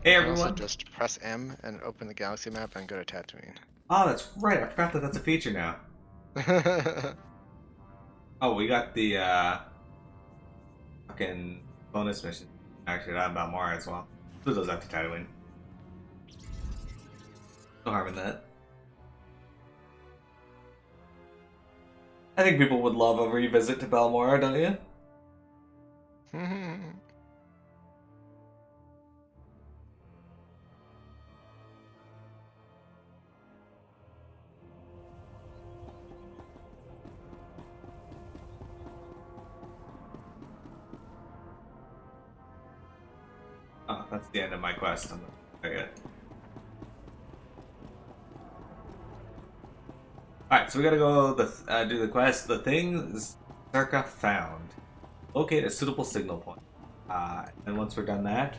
Hey You can also everyone! just press M and open the galaxy map and go to Tatooine. Oh, that's right. I forgot that that's a feature now. Oh, we got the fucking bonus mission. Actually, that about Mara as well. Do those after Tatooine. No harm in that. I think people would love a revisit to Balmora, don't you? Oh, that's the end of my quest. I'm not okay. Alright, so we gotta go do the quest. The thing is Czerka found. Locate a suitable signal point. And once we're done that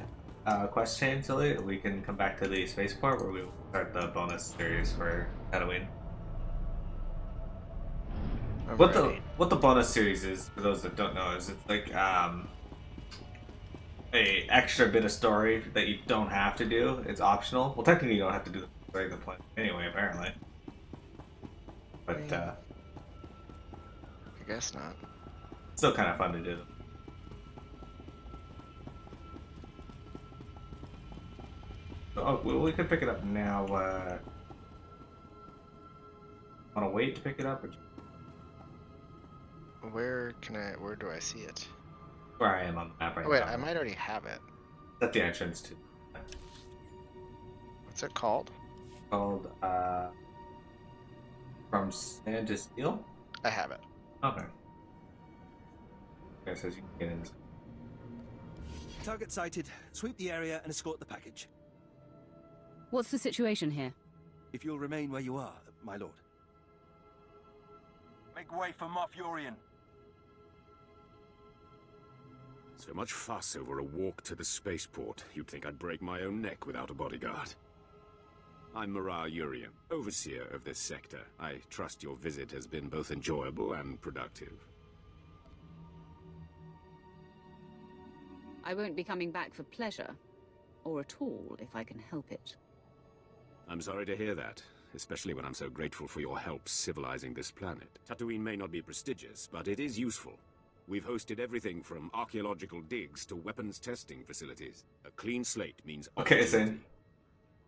quest chain, silly, we can come back to the spaceport where we will start the bonus series for Tatooine. What the bonus series is, for those that don't know, is it's like a extra bit of story that you don't have to do. It's optional. Well, technically you don't have to do the story of the planet anyway, apparently. But I guess not. Still kind of fun to do. Oh, well, we could pick it up now. Want to wait to pick it up? Or... Where do I see it? Where I am on the map right Oh wait, now. I might already have it. At the entrance to. What's it called? Called From Sand to Steel. I have it. Okay. Okay, says you can get in. Target sighted. Sweep the area and escort the package. What's the situation here? If you'll remain where you are, my lord. Make way for Moff Yorian. So much fuss over a walk to the spaceport. You'd think I'd break my own neck without a bodyguard. I'm Mara Urian, overseer of this sector. I trust your visit has been both enjoyable and productive. I won't be coming back for pleasure. Or at all, if I can help it. I'm sorry to hear that, especially when I'm so grateful for your help civilizing this planet. Tatooine may not be prestigious, but it is useful. We've hosted everything from archaeological digs to weapons testing facilities. A clean slate means opportunity.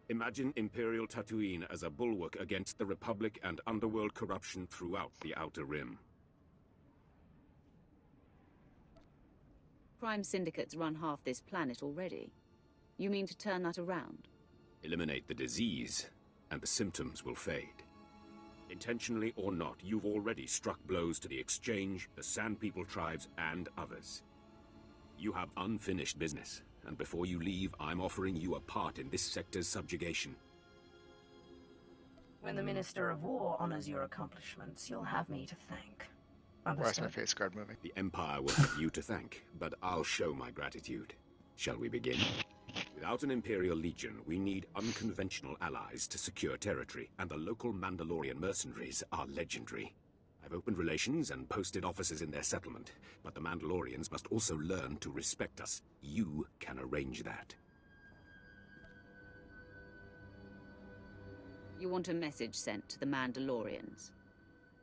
Imagine Imperial Tatooine as a bulwark against the Republic and underworld corruption throughout the Outer Rim. Crime syndicates run half this planet already. You mean to turn that around? Eliminate the disease, and the symptoms will fade. Intentionally or not, you've already struck blows to the Exchange, the Sand People tribes, and others. You have unfinished business, and before you leave, I'm offering you a part in this sector's subjugation. When the Minister of War honors your accomplishments, you'll have me to thank. Where's my face guard moving? The Empire will have you to thank, but I'll show my gratitude. Shall we begin? Without an Imperial Legion, we need unconventional allies to secure territory, and the local Mandalorian mercenaries are legendary. I've opened relations and posted officers in their settlement, but the Mandalorians must also learn to respect us. You can arrange that. You want a message sent to the Mandalorians?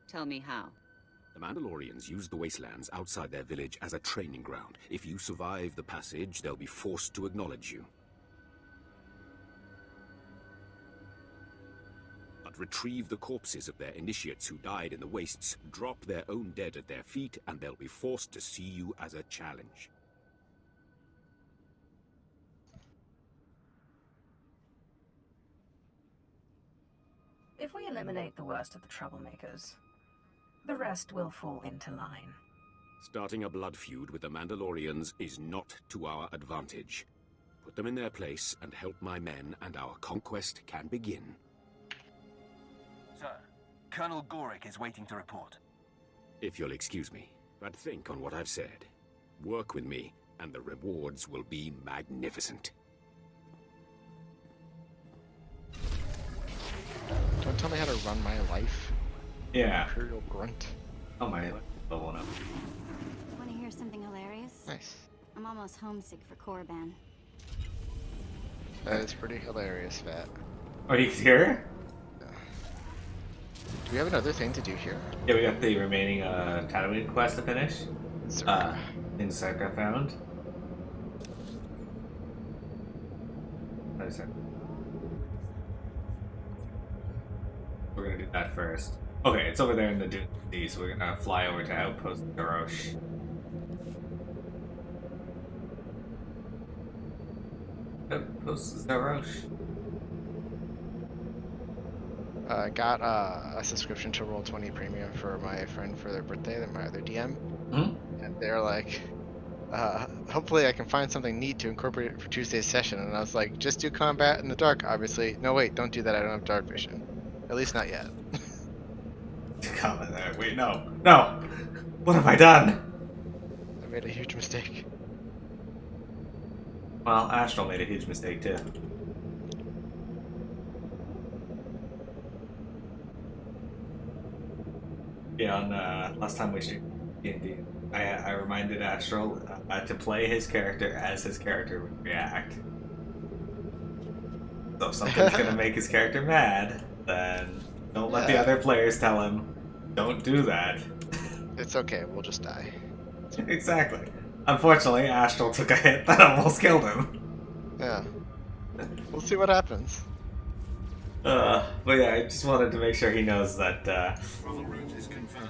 Tell me how. The Mandalorians use the wastelands outside their village as a training ground. If you survive the passage, they'll be forced to acknowledge you. But retrieve the corpses of their initiates who died in the wastes, drop their own dead at their feet, and they'll be forced to see you as a challenge. If we eliminate the worst of the troublemakers, the rest will fall into line. Starting a blood feud with the Mandalorians is not to our advantage. Put them in their place and help my men, and our conquest can begin. Sir, Colonel Gorick is waiting to report. If you'll excuse me, but think on what I've said. Work with me, and the rewards will be magnificent. Don't tell me how to run my life. Yeah. Imperial grunt. Oh my, level one up. Want to hear something hilarious? Nice. I'm almost homesick for Korriban. That is pretty hilarious, Fat. Are you here? Do we have another thing to do here? Yeah, we got the remaining Tatooine quest to finish. Czerka. Things Czerka found. What is it? We're gonna do that first. Okay, it's over there in the Dune Sea, so we're gonna fly over to Outpost Darosh. Outpost Darosh. Got a subscription to Roll20 Premium for my friend for their birthday, my other DM. Hmm? And they're like, hopefully I can find something neat to incorporate for Tuesday's session. And I was like, just do combat in the dark, obviously. No, wait, don't do that. I don't have dark vision. At least not yet. Comment there. Wait, no. No! What have I done? I made a huge mistake. Well, Astral made a huge mistake too. Yeah, on last time we streamed D&D, I reminded Astral to play his character as his character would react. So if something's gonna make his character mad, then don't let the other players tell him, don't do that. It's okay, we'll just die. Exactly. Unfortunately, Astral took a hit that almost killed him. Yeah. We'll see what happens. But yeah, I just wanted to make sure he knows that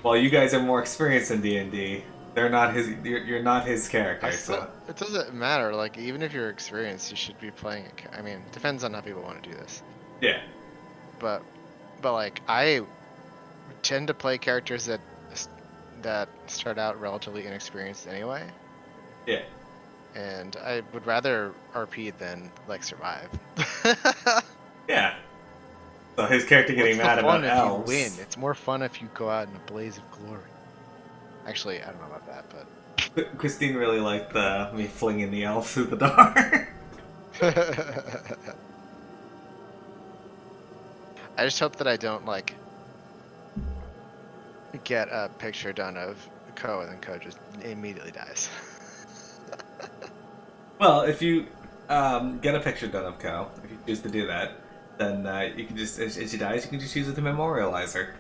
while you guys are more experienced in D&D, they're not his. You're not his character. So It doesn't matter. Like, even if you're experienced, you should be playing it. I mean, it depends on how people want to do this. yeah, But like, I tend to play characters that start out relatively inexperienced anyway. yeah. And I would rather RP than like survive. Yeah. So his character getting mad about elves. If you win, it's more fun if you go out in a blaze of glory. Actually, I don't know about that, but Christine really liked me flinging the elf through the door. I just hope that I don't like get a picture done of Ko and then Ko just immediately dies. Well, if you get a picture done of Ko, if you choose to do that, then you can just, as she dies, you can just use it to memorialize her.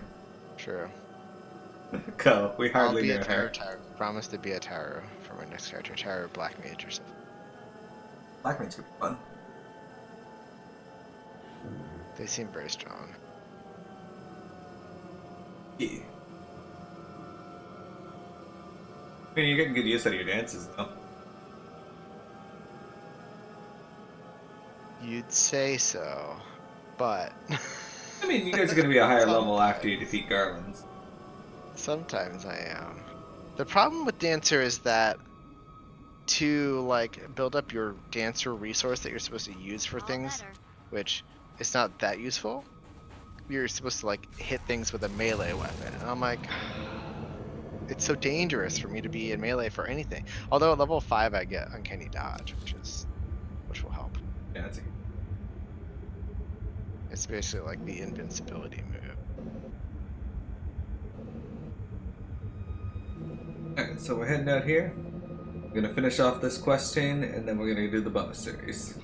Sure. Ko, we I'll hardly be knew a her. tarot. Promise to be a tarot for my next character. Tarot Black Mage or something. Black Mage's could be fun. They seem very strong. Yeah. I mean, you're getting good use out of your dances, though. You'd say so, but I mean, you guys are going to be a higher level after you defeat Garlands. sometimes I am. The problem with Dancer is that to like build up your Dancer resource that you're supposed to use for things, which is not that useful, you're supposed to like hit things with a melee weapon. And I'm like, it's so dangerous for me to be in melee for anything. Although at level 5 I get Uncanny Dodge, which will help. Yeah, that's a good. It's basically like the invincibility move. Alright, so we're heading out here. We're gonna finish off this quest chain, and then we're gonna do the bonus series.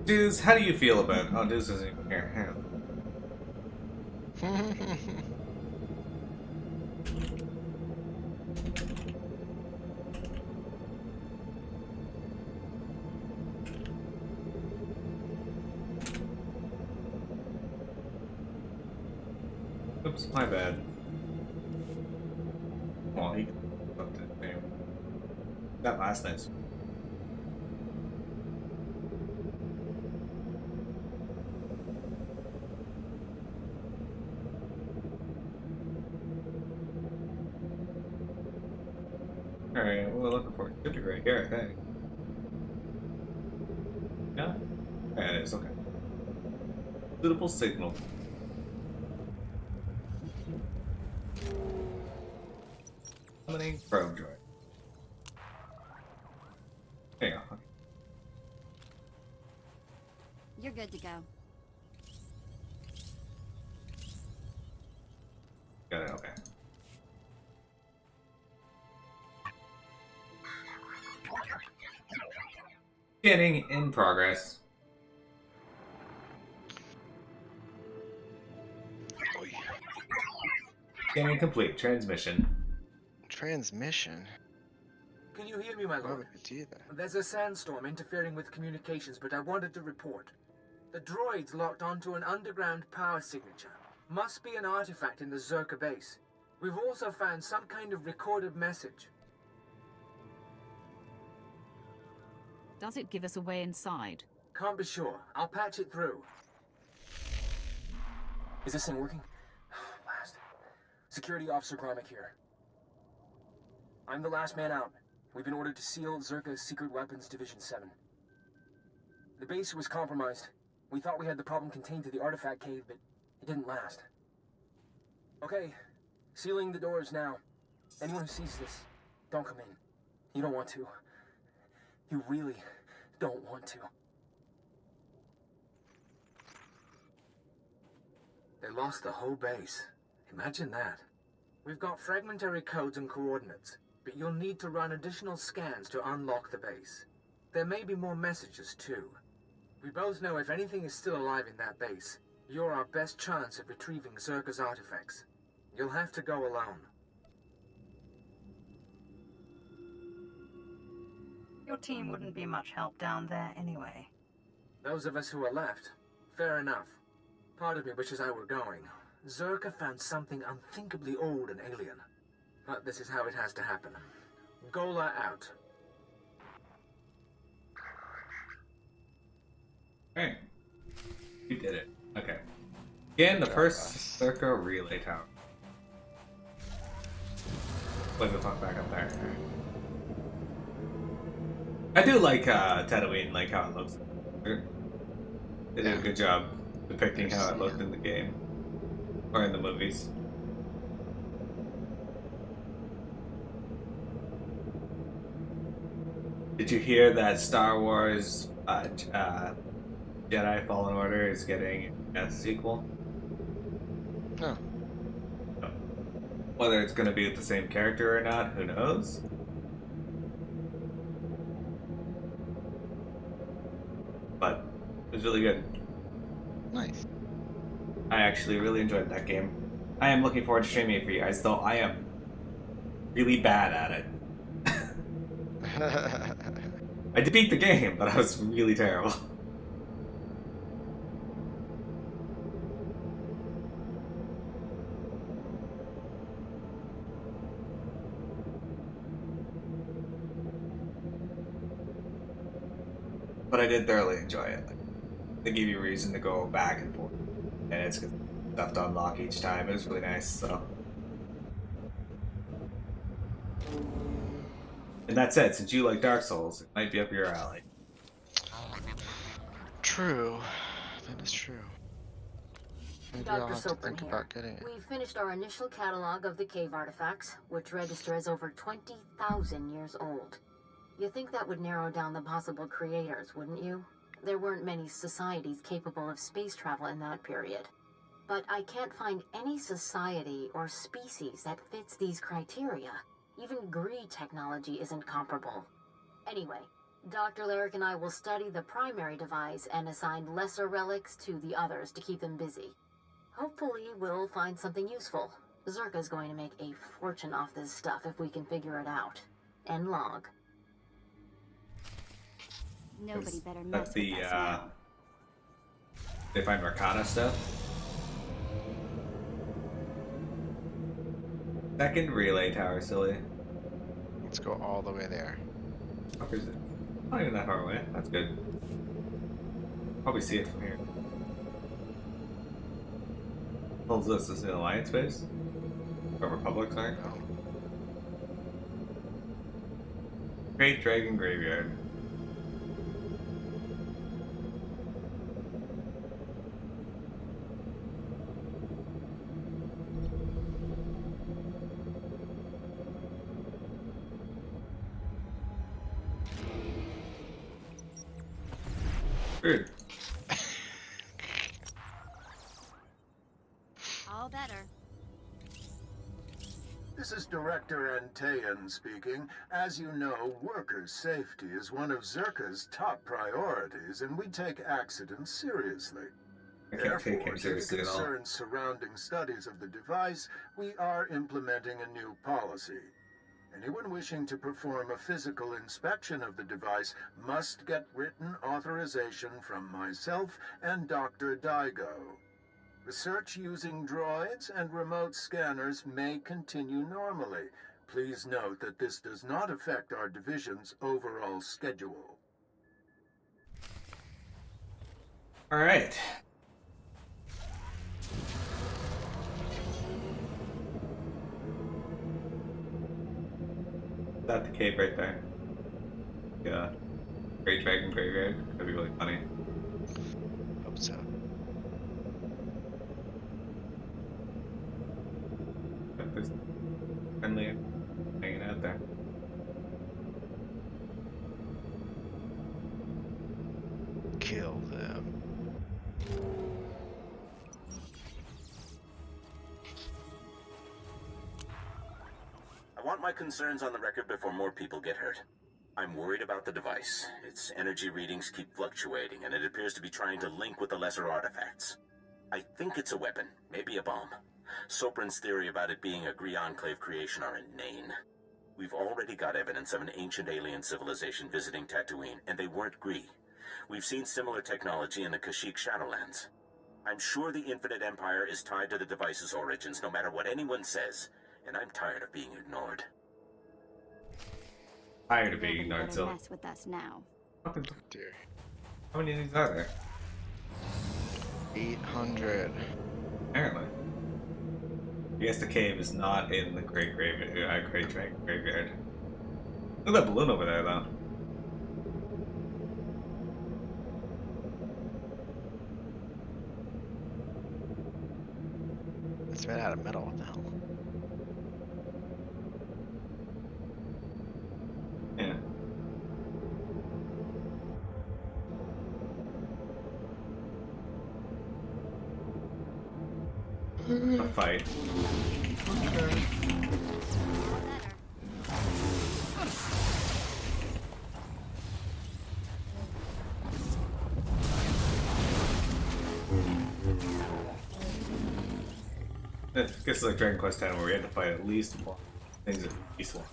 Deuce, how do you feel about... Oh, Deuce isn't even here. Hang on. Oops, my bad. Well, he fucked it. Anyway. That last night's. Alright, what we're looking for should be right here, I think. Yeah? Yeah, it is, okay. Suitable signal. Summoning probe droid. There you go. Okay. You're good to go. Got it, okay. Scanning in progress. Oy. Scanning complete. Transmission. Transmission? Can you hear me, my Why lord? would it do that? There's a sandstorm interfering with communications, but I wanted to report. The droid's locked onto an underground power signature. Must be an artifact in the Czerka base. We've also found some kind of recorded message. Does it give us a way inside? Can't be sure. I'll patch it through. Is this thing working? Last. Security Officer Gromick here. I'm the last man out. We've been ordered to seal Czerka's Secret Weapons Division 7. The base was compromised. We thought we had the problem contained to the artifact cave, but it didn't last. Okay, sealing the doors now. Anyone who sees this, don't come in. You don't want to. You really don't want to. They lost the whole base. Imagine that. We've got fragmentary codes and coordinates, but you'll need to run additional scans to unlock the base. There may be more messages, too. We both know if anything is still alive in that base, you're our best chance of retrieving Czerka's artifacts. You'll have to go alone. Your team wouldn't be much help down there anyway. Those of us who are left, fair enough. Part of me wishes I were going. Czerka found something unthinkably old and alien. But this is how it has to happen. Gola out. Alright. You did it. Okay. Again, the first Czerka relay tower. Wait, we'll talk back up there. I do like Tatooine, like how it looks. They did a good job depicting how it looked in the game. Or in the movies. Did you hear that Star Wars Jedi Fallen Order is getting a sequel? No. Whether it's going to be with the same character or not, who knows? But it was really good. Nice. I actually really enjoyed that game. I am looking forward to streaming it for you guys, though I am really bad at it. I did beat the game, but I was really terrible. But I did thoroughly enjoy it. They give you a reason to go back and forth, and it's good stuff to unlock each time. It was really nice, so. And that said, since you like Dark Souls, it might be up your alley. True. That is true. Maybe I'll Dr. have to Soper think here. about getting it. We finished our initial catalog of the cave artifacts, which register as over 20,000 years old. You think that would narrow down the possible creators, wouldn't you? There weren't many societies capable of space travel in that period. But I can't find any society or species that fits these criteria. Even Gree technology isn't comparable. Anyway, Dr. Lyric and I will study the primary device and assign lesser relics to the others to keep them busy. Hopefully, we'll find something useful. Czerka's going to make a fortune off this stuff if we can figure it out. End log. Nobody better mess That's the, with us now. they find Arcana stuff. Second relay tower, silly. Let's go all the way there. Fuck is it? Not even that far away. That's good. Probably see it from here. What is this? Is it Alliance base? Or Republic, sorry? No. Great Dragon Graveyard. Weird. All better. This is Director Antaean speaking. As you know, worker safety is one of Czerka's top priorities, and we take accidents seriously. I can't take him Due to seriously at all. concerns surrounding studies of the device, we are implementing a new policy. Anyone wishing to perform a physical inspection of the device must get written authorization from myself and Dr. Daigo. Research using droids and remote scanners may continue normally. Please note that this does not affect our division's overall schedule. All right. Is that the cave right there? Yeah. Great Dragon Graveyard. That'd be really funny. Hope so. If there's friendly hanging out there. Kill them. I want my concerns on the record before more people get hurt. I'm worried about the device. Its energy readings keep fluctuating, and it appears to be trying to link with the lesser artifacts. I think it's a weapon, maybe a bomb. Sopran's theory about it being a Gree Enclave creation are inane. We've already got evidence of an ancient alien civilization visiting Tatooine, and they weren't Gree. We've seen similar technology in the Kashyyyk Shadowlands. I'm sure the Infinite Empire is tied to the device's origins, no matter what anyone says, and I'm tired of being ignored. Tired of being Nobody ignored, better so. mess with us now. Dear. How many of these are there? 800. Apparently. I guess the cave is not in the Great Dragon Graveyard. Look at that balloon over there, though. It's made out of metal. What the hell? Yeah. A fight. I guess it's like Dragon Quest X, where we had to fight at least one things that are peaceful.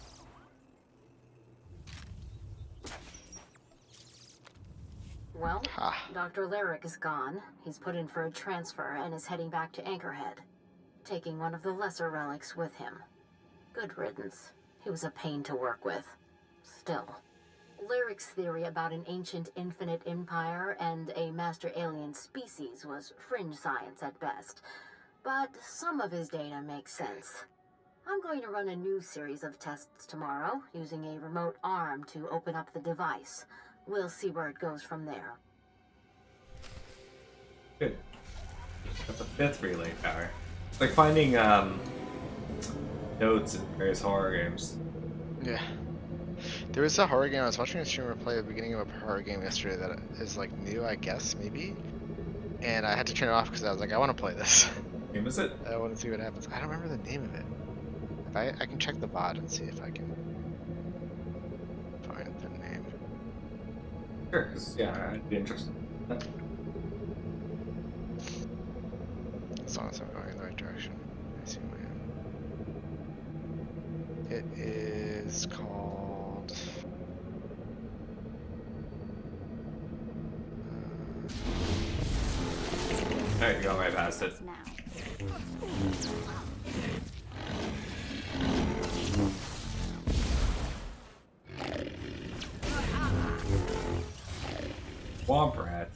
Well, Ha. Dr. Lyric is gone. He's put in for a transfer and is heading back to Anchorhead, taking one of the lesser relics with him. Good riddance. He was a pain to work with. Still. Lyric's theory about an ancient infinite empire and a master alien species was fringe science at best, but some of his data makes sense. I'm going to run a new series of tests tomorrow, using a remote arm to open up the device. We'll see where it goes from there. Good. That's a fifth relay power. It's like finding notes in various horror games. Yeah. There was a horror game. I was watching a streamer play the beginning of a horror game yesterday that is like new, I guess, maybe. And I had to turn it off because I was like, I want to play this. What game is it? I want to see what happens. I don't remember the name of it. If I can check the VOD and see if I can find the name. Sure, because, yeah, I'd be interested. As long as I'm going in the right direction. I see my It is called. Alright, you're going right past it. Now. Womp rat.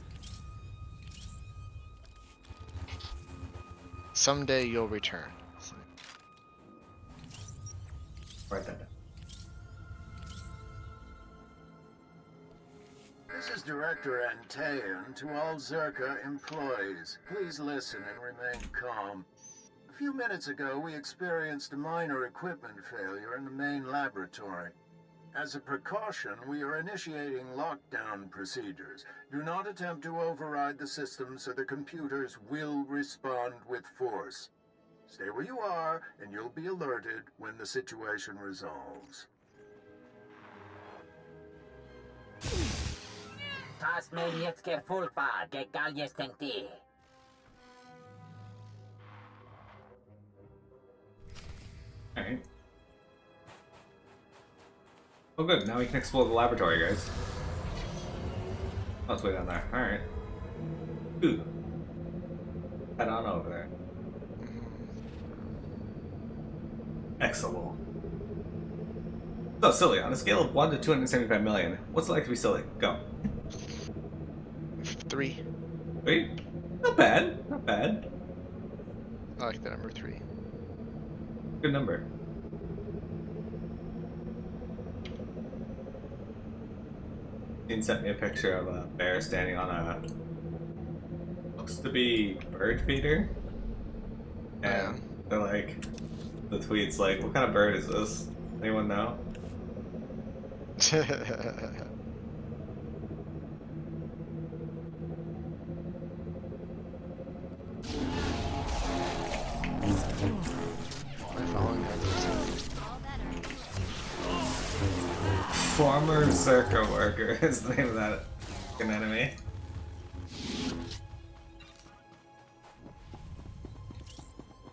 Someday you'll return. Write that down. This is Director Antaean to all Czerka employees. Please listen and remain calm. A few minutes ago, we experienced a minor equipment failure in the main laboratory. As a precaution, we are initiating lockdown procedures. Do not attempt to override the system, so the computers will respond with force. Stay where you are, and you'll be alerted when the situation resolves. Tas manieckie fulpa, de galjes tenti. Alright. Oh good, now we can explore the laboratory, guys. Oh, it's way down there. Alright. Ooh. Head on over there. Excellent. So, silly, on a scale of 1 to 275 million, what's it like to be silly? Go. 3. 3? Not bad. Not bad. I like the number 3. Good number. Dean sent me a picture of a bear standing on a looks to be bird feeder. And they're like, the tweet's like, what kind of bird is this? Anyone know? Former Czerka worker is the name of that fucking enemy.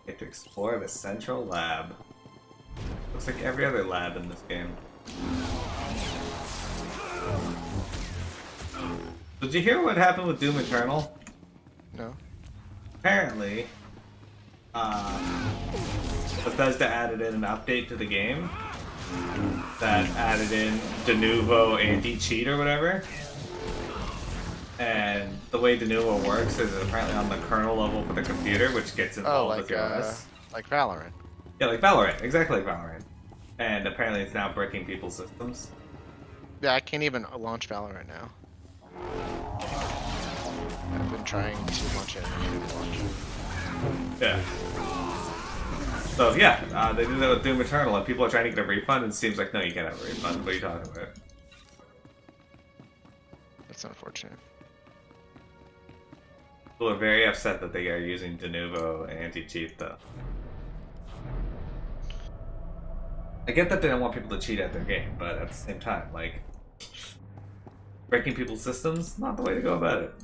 Get to explore the central lab. Looks like every other lab in this game. Did you hear what happened with Doom Eternal? No. Apparently, Bethesda added in an update to the game that added in de novo anti-cheat or whatever. And the way de novo works is apparently on the kernel level for the computer, which gets involved with your OS. Like Valorant. Yeah, like Valorant. Exactly like Valorant. And apparently it's now breaking people's systems. Yeah, I can't even launch Valorant now. I've been trying to launch it and I can't launch it. Yeah. So yeah, they did that with Doom Eternal, and people are trying to get a refund, and it seems like, no, you can't have a refund. What are you talking about? That's unfortunate. People are very upset that they are using de novo anti-cheat, though. I get that they don't want people to cheat at their game, but at the same time, like, breaking people's systems, not the way to go about it.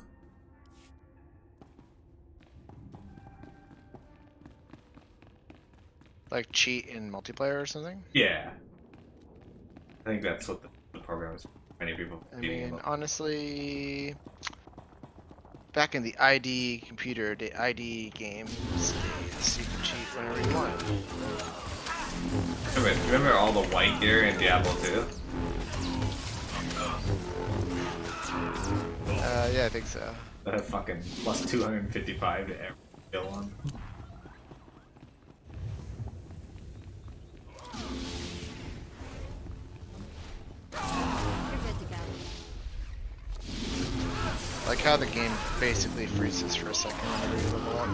Like cheat in multiplayer or something? Yeah. I think that's what the program is. Many people. I mean, honestly, back in the ID computer, the ID games days, you can cheat whenever you want. Remember all the white gear in Diablo 2? Yeah, I think so. That had fucking plus 255 to every kill on. You're good to go. Like how the game basically freezes for a second whenever you level up.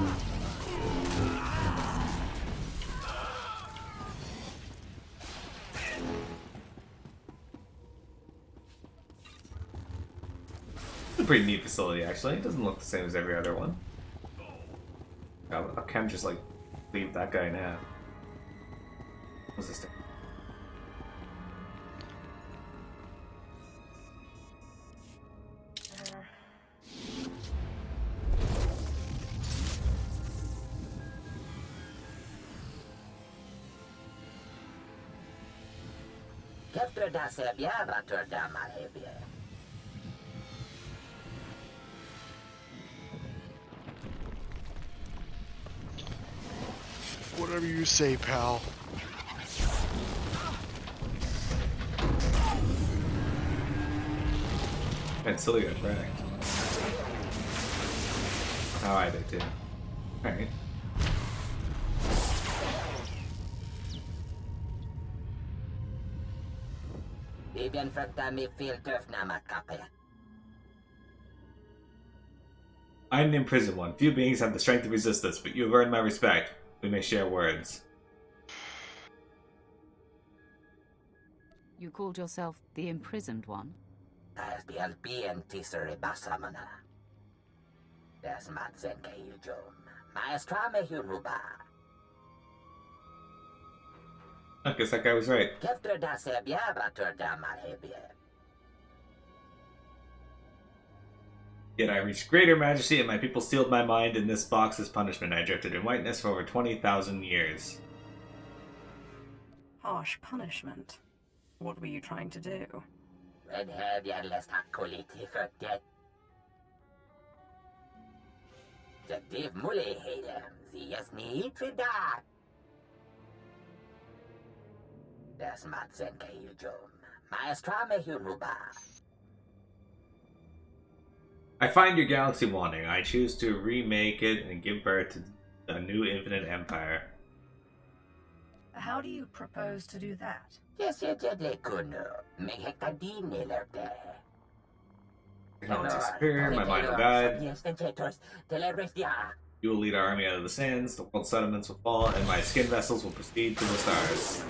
It's a pretty neat facility, actually. It doesn't look the same as every other one. I can't just, like, leave that guy now. What's this thing? Kefter da sebia, ratur da malhebia. Whatever you say, pal. And silly got wrecked. Oh, I did too. Alright. Bibian frekta mi filter nama kapia. I am the imprisoned one. Few beings have the strength to resist this, but you have earned my respect. We may share words. You called yourself the imprisoned one? As bial bien tisere basamana. Des matzenke yujum. Maestra me huruba. I guess that guy was right. Yet I reached greater majesty, and my people sealed my mind in this box as punishment. I drifted in whiteness for over 20,000 years. Harsh punishment. What were you trying to do? I find your galaxy wanting. I choose to remake it and give birth to a new infinite empire. How do you propose to do that? Technology superior, my mind will guide. You will lead our army out of the sands, the world's settlements will fall, and my skin vessels will proceed to the stars.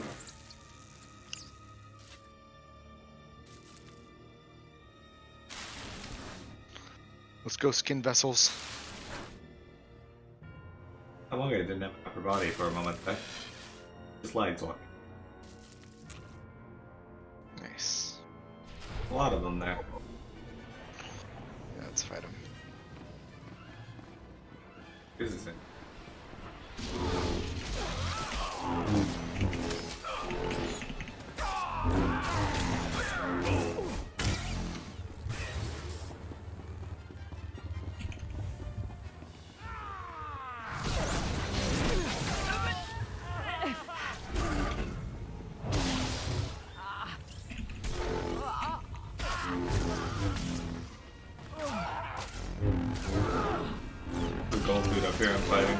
Let's go, skin vessels. I wonder I didn't have an upper body for a moment there. Just lights walking. Nice. A lot of them there. Yeah, let's fight them. Here's this thing. Gold dude up here, I'm fighting.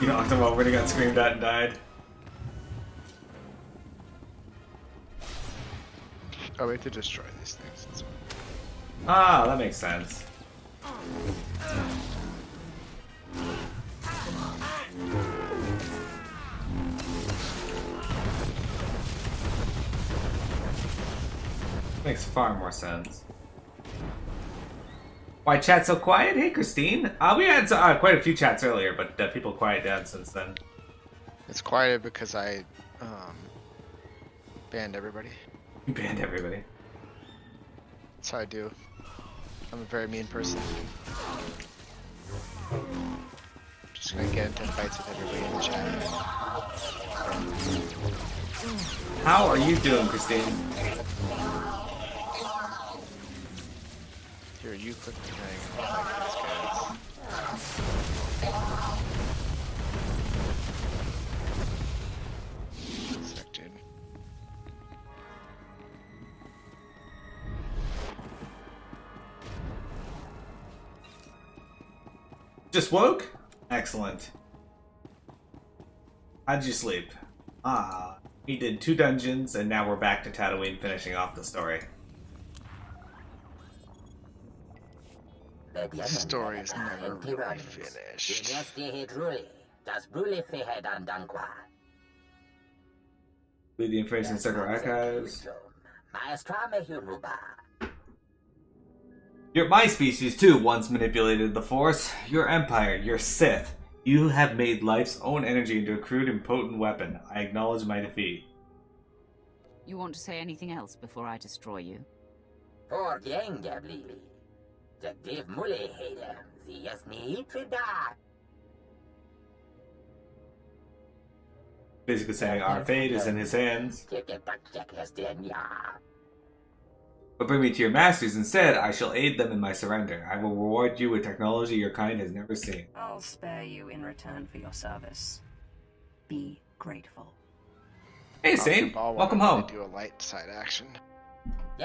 You knocked him over and he got screamed at and died. Oh, we have to destroy these things. That's Ah, that makes sense. Makes far more sense. Why chat so quiet? Hey, Christine. We had quite a few chats earlier, but people quiet down since then. It's quieted because I banned everybody. You banned everybody. That's how I do. I'm a very mean person. Just gonna get into fights with everybody in the chat. How are you doing, Christine? Here, you click the thing and fight these guys. Sick, dude. Just woke? Excellent. How'd you sleep? We did 2 dungeons, and now we're back to Tatooine finishing off the story. The story is never really finished. Leave the information in Czerka archives. You're my species too once manipulated the Force. Your Empire, your Sith. You have made life's own energy into a crude and potent weapon. I acknowledge my defeat. You want to say anything else before I destroy you? Basically saying our fate is in his hands. But bring me to your masters instead. I shall aid them in my surrender. I will reward you with technology your kind has never seen. I'll spare you in return for your service. Be grateful. Hey, Saint. Welcome home. Do a light side action. I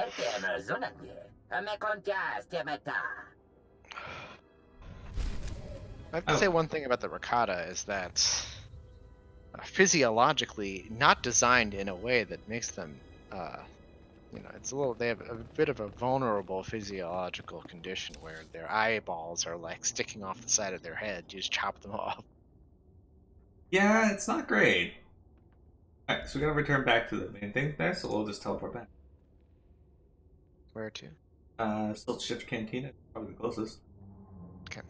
have to say one thing about the Ricotta is that physiologically not designed in a way that makes them, it's a little. They have a bit of a vulnerable physiological condition where their eyeballs are like sticking off the side of their head. You just chop them off. Yeah, it's not great. Alright, so we're gonna return back to the main thing there, so we'll just teleport back. Where to? Still Shift Cantina, probably the closest. Okay.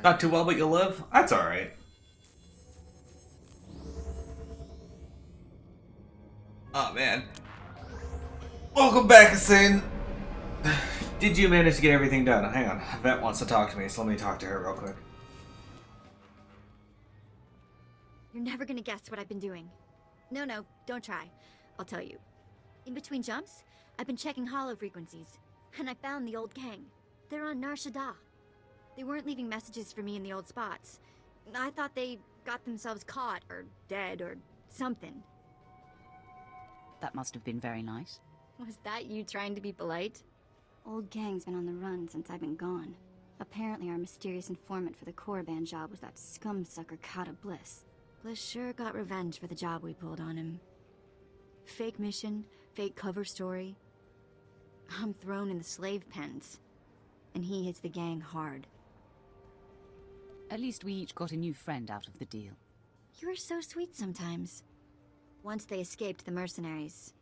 Not too well, but you'll live? That's alright. Oh man. Welcome back, Insane! Did you manage to get everything done? Hang on, Vet wants to talk to me, so let me talk to her real quick. You're never gonna guess what I've been doing. No, don't try. I'll tell you. In between jumps, I've been checking hollow frequencies, and I found the old gang. They're on Nar Shaddaa. They weren't leaving messages for me in the old spots. I thought they got themselves caught, or dead, or something. That must have been very nice. Was that you trying to be polite? Old gang's been on the run since I've been gone. Apparently our mysterious informant for the Korriban job was that scum-sucker Kata Bliss. Bliss sure got revenge for the job we pulled on him. Fake mission, fake cover story. I'm thrown in the slave pens, and he hits the gang hard. At least we each got a new friend out of the deal. You're so sweet sometimes. Once they escaped the mercenaries,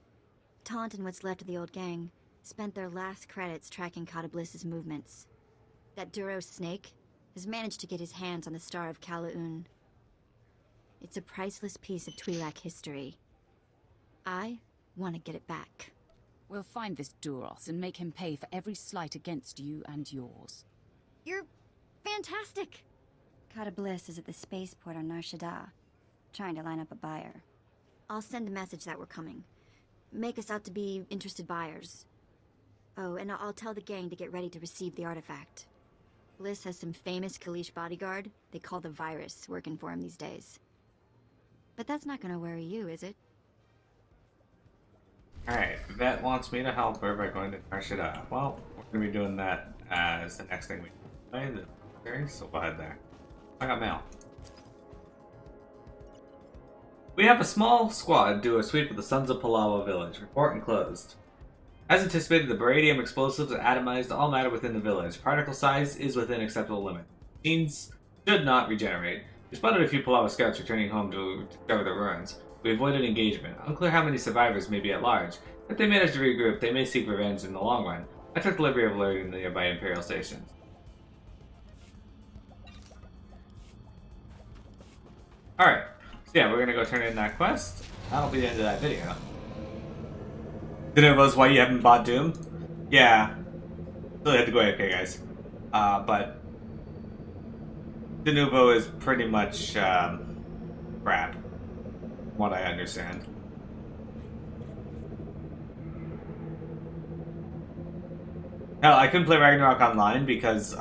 Taunt and what's left of the old gang spent their last credits tracking Kata Bliss's movements. That Duros snake has managed to get his hands on the Star of Kalaun. It's a priceless piece of Twi'lek history. I want to get it back. We'll find this Duros and make him pay for every slight against you and yours. You're fantastic! Kata Bliss is at the spaceport on Nar Shaddaa, trying to line up a buyer. I'll send a message that we're coming. Make us out to be interested buyers. Oh, and I'll tell the gang to get ready to receive the artifact. Bliss has some famous Kalish bodyguard they call the Virus working for him these days. But that's not gonna worry you, is it? Alright, Vet wants me to help her by going to Nar Shaddaa. Well, we're gonna be doing that as the next thing we play the series, so we'll head there. I got mail. We have a small squad do a sweep of the Sons of Palawa village. Report enclosed. As anticipated, the baradium explosives are atomized all matter within the village. Particle size is within acceptable limit. Machines should not regenerate. We spotted a few Palawa scouts returning home to discover the ruins. We avoided engagement. Unclear how many survivors may be at large. If they manage to regroup, they may seek revenge in the long run. I took the liberty of alerting the nearby Imperial stations. Alright, so yeah, we're gonna go turn in that quest. That'll be the end of that video. Denuvo's why you haven't bought Doom? Yeah. Really had to go AFK, guys. But Denuvo is pretty much crap, from what I understand. Hell, I couldn't play Ragnarok online because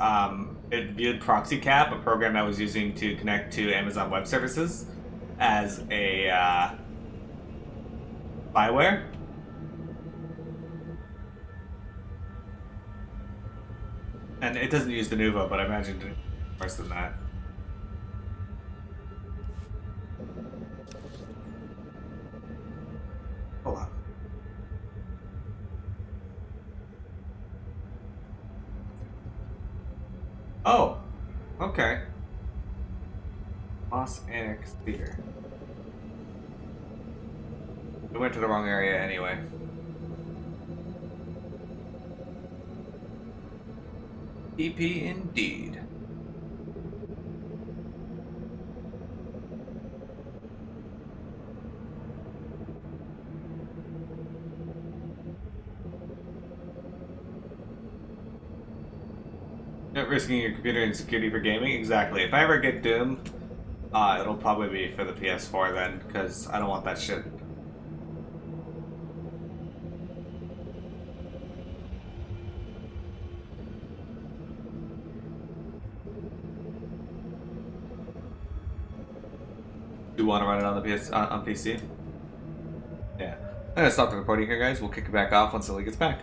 it viewed ProxyCap, a program I was using to connect to Amazon Web Services, as a spyware. And it doesn't use Denuvo, but I imagine it's worse than that. Hold on. Oh, okay. Moss Annex Theater. We went to the wrong area anyway. EP indeed. Not risking your computer and security for gaming? Exactly. If I ever get Doom, it'll probably be for the PS4 then, because I don't want that shit. Do you want to run it on the on PC? Yeah. I'm gonna stop the recording here, guys. We'll kick it back off once Lily gets back.